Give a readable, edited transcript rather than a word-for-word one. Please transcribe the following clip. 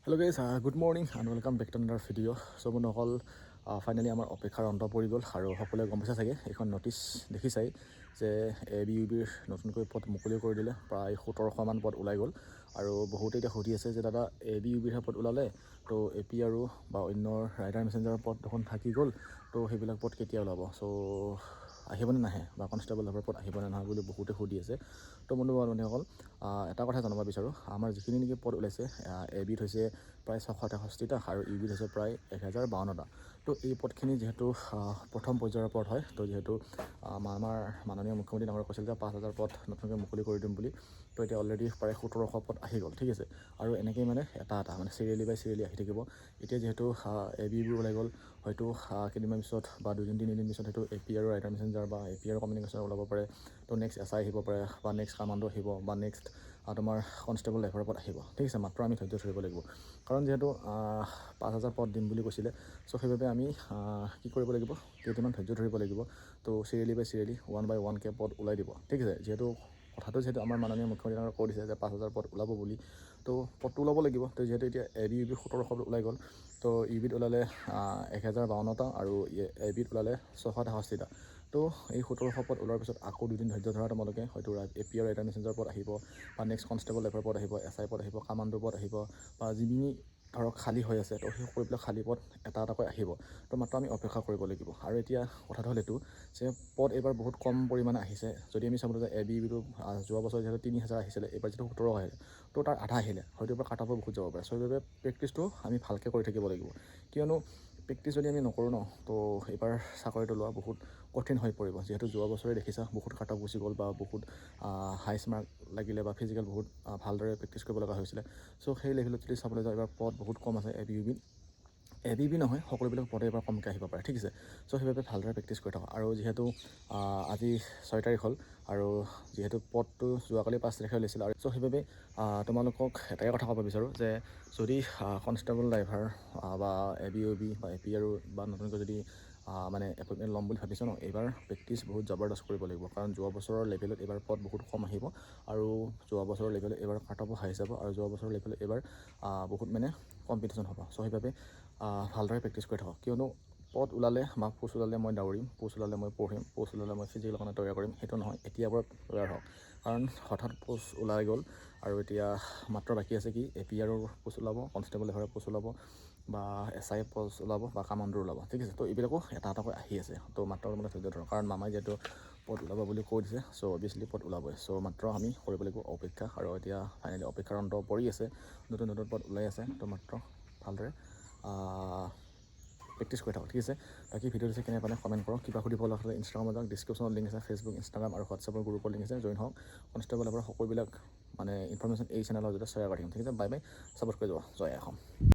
Hello guys, good morning and welcome back to another video. So বন্ধুসকল finally আমাৰ অপেক্ষাৰ অন্ত পৰি গ'ল আৰু সকলোৱে গম পাইছে চাগে এইখন নটিচ দেখিছাই যে ABUBৰ নতুনকৈ পদ মুকলি কৰি দিলে প্ৰায় 1700 মান পদ ওলাই গ'ল আৰু বহুতে এতিয়া সুধি আছে যে দাদা ABUBৰ পদ ওলালে তো AP আৰু বা অন্য ৰাইডাৰ মেছেঞ্জাৰৰ পদ দেখোন থাকি গ'ল তো সেইবিলাক পদ কেতিয়া ওলাব সো আহিবনে নাহে বা কনষ্টেবল লেভেলৰ পদ আহিবনে নহয় বুলি বহুতে সুধি আছে তো বন্ধুসকল এটা কথা জানিব বিচাৰোঁ আমাৰ যিখিনি নেকি পদ ওলাইছে ABত হৈছে প্ৰায় 663টা আৰু ইউবিত হৈছে প্ৰায় 1052টা তো এই পদখিনি যিহেতু প্ৰথম পৰ্যায়ৰ পদ হয় তো যিহেতু আমাৰ মাননীয় মুখ্যমন্ত্ৰী ডাঙৰে কৈছিল যে 5000 পদ নতুনকৈ মুকলি কৰি দিম বুলি তো এতিয়া অলৰেডি প্ৰায় 1700 পদ আহি গ'ল ঠিক আছে আৰু এনেকৈ মানে এটা মানে চিৰিয়েলি বাই চিৰিয়েলি আহি থাকিব এতিয়া যিহেতু ABবোৰ ওলাই গ'ল হয়তো কেইদিনমান পিছত বা 2-3 দিন পিছত হয়তো AP আৰু ৰাইডাৰ মেছেঞ্জাৰ বা AP আৰু কমিউনিকেশ্যন ওলাব পাৰে তো নেক্সট SI আহিব পাৰে বা নেক্সট কামাণ্ডো আহিব বা নেক্সট তোমাৰ কনষ্টেবল লেভেলৰ পদ আহিব ঠিক আছে মাত্ৰ আমি ধৈৰ্য ধৰিব লাগিব কাৰণ যিহেতু 5000 পদ দিম বুলি কৈছিলে চ' সেইবাবে আমি কি কৰিব লাগিব কেইদিনমান ধৈৰ্য ধৰিব লাগিব তো চিৰিয়েলি বাই চিৰিয়েলি 1 by 1কে পদ ওলাই দিব ঠিক আছে যিহেতু কথাটো যিহেতু আমাৰ মাননীয় মুখ্যমন্ত্ৰী ডাঙৰে কৈ দিছে যে 5000 পদ ওলাব বুলি তো পদটো ওলাব লাগিব তো যিহেতু এতিয়া ABUB 1700 ওলাই গ'ল তো ইউবিত ওলালে 1052টা আৰু ABত ওলালে 663টা তো এই 1700 পদ ওলোৱাৰ পিছত আকৌ 2 দিন ধৈৰ্য ধৰা তোমালোকে হয়তো AP আৰু ৰাইডাৰ মেছেঞ্জাৰ পদ আহিব বা নেক্সট কনষ্টেবল লেভেলৰ পদ আহিব SI পদ আহিব কামাণ্ডো পদ আহিব বা যিখিনি ধৰক খালী হৈ আছে তো সেই সকলোবিলাক খালী পদ এটা এটাকৈ আহিব তো মাত্ৰ আমি অপেক্ষা কৰিব লাগিব আৰু এতিয়া কথাটো হ'ল এইটো যে পদ এইবাৰ বহুত কম পৰিমাণে আহিছে যদি আমি চাবলৈ যাওঁ ABUBটো যোৱা বছৰ যিহেতু 3000 আহিছিলে এইবাৰ যিহেতু 17 আহিলে তো তাৰ আধা আহিলে হয়তো এইবাৰ কাট অফো বহুত যাব পাৰে চ' সেইবাবে প্ৰেক্টিছটো আমি ভালকৈ কৰি থাকিব লাগিব কিয়নো প্ৰেক্টিছ যদি আমি নকৰোঁ ন তো এইবাৰ চাকৰিটো লোৱা বহুত কঠিন হৈ পৰিব যিহেতু যোৱা বছৰে দেখিছা বহুত কাট অফ গুচি গ'ল বা বহুত হাইচ মাৰ্ক লাগিলে বা ফিজিকেল বহুত ভালদৰে প্ৰেক্টিছ কৰিব লগা হৈছিলে চ' সেই লেভেলত যদি চাবলৈ যাওঁ এইবাৰ পদ বহুত কম আছে ABUB নহয় সকলোবিলাক পদে এবাৰ কমকৈ আহিব পাৰে ঠিক আছে চ' সেইবাবে ভালদৰে প্ৰেক্টিছ কৰি থাকক আৰু যিহেতু আজি 6 তাৰিখ হ'ল আৰু যিহেতু পদটো যোৱাকালি 5 তাৰিখে ওলাইছিল আৰু চ' সেইবাবে তোমালোকক এটাই কথা ক'ব বিচাৰোঁ যে যদি কনষ্টেবল ড্ৰাইভাৰ বা ABUB বা AP আৰু বা নতুনকৈ যদি মানে এপইণ্টমেণ্ট ল'ম বুলি ভাবিছোঁ ন এইবাৰ প্ৰেক্টিছ বহুত জবৰদস্ত কৰিব লাগিব কাৰণ যোৱা বছৰৰ লেভেলত এইবাৰ পদ বহুত কম আহিব আৰু যোৱা বছৰৰ লেভেলত এইবাৰ কাট অফো হাই যাব আৰু যোৱা বছৰৰ লেভেলত এইবাৰ বহুত মানে কম্পিটিশ্যন হ'ব চ' সেইবাবে ভালদৰে প্ৰেক্টিছ কৰি থাকক কিয়নো পদ ওলালে বা পোষ্ট ওলালে মই দৌৰিম পোষ্ট ওলালে মই পঢ়িম পোষ্ট ওলালে মই ফিজিকেলৰ কাৰণে তৈয়াৰ কৰিম সেইটো নহয় এতিয়াৰ পৰা তৈয়াৰ হওক কাৰণ হঠাৎ পোষ্ট ওলাই গ'ল আৰু এতিয়া মাত্ৰ বাকী আছে কি AP আৰু পোষ্ট ওলাব কনষ্টেবল লেভেলৰ পোষ্ট ওলাব বা SI পোষ্ট ওলাব বা কামাণ্ডোৰ ওলাব ঠিক আছে তো এইবিলাকো এটা এটাকৈ আহি আছে তো মাত্ৰ মানে ধৈৰ্য ধৰক কাৰণ মামাই যিহেতু পদ ওলাব বুলি কৈ দিছে চ' অভিয়াছলি পদ ওলাবই চ' মাত্ৰ আমি কৰিব লাগিব অপেক্ষা আৰু এতিয়া ফাইনেলি অপেক্ষাৰ অন্ত পৰি আছে নতুন পদ ওলাই আছে তো মাত্ৰ ভালদৰে প্ৰেক্টিছ কৰি থাকক ঠিক আছে বাকী ভিডিঅ'টো চাই কেনে পালে কমেণ্ট কৰক কিবা সুধিব লগা হ'লে ইনষ্টাগ্ৰামত যাওক ডিছক্ৰিপশ্যনত লিংক আছে ফেচবুক ইনষ্টাগ্ৰাম আৰু হোৱাটছএপৰ গ্ৰুপৰ লিংক আছে জইন হওক কনষ্টেবল লেভেলৰ সকলোবিলাক মানে ইনফৰমেশ্যন এই চেনেলৰ জৰিয়তে শ্বেয়াৰ কৰি থাকিম ঠিক আছে বাই বাই ছাপোৰ্ট কৰি যাব জয় অসম।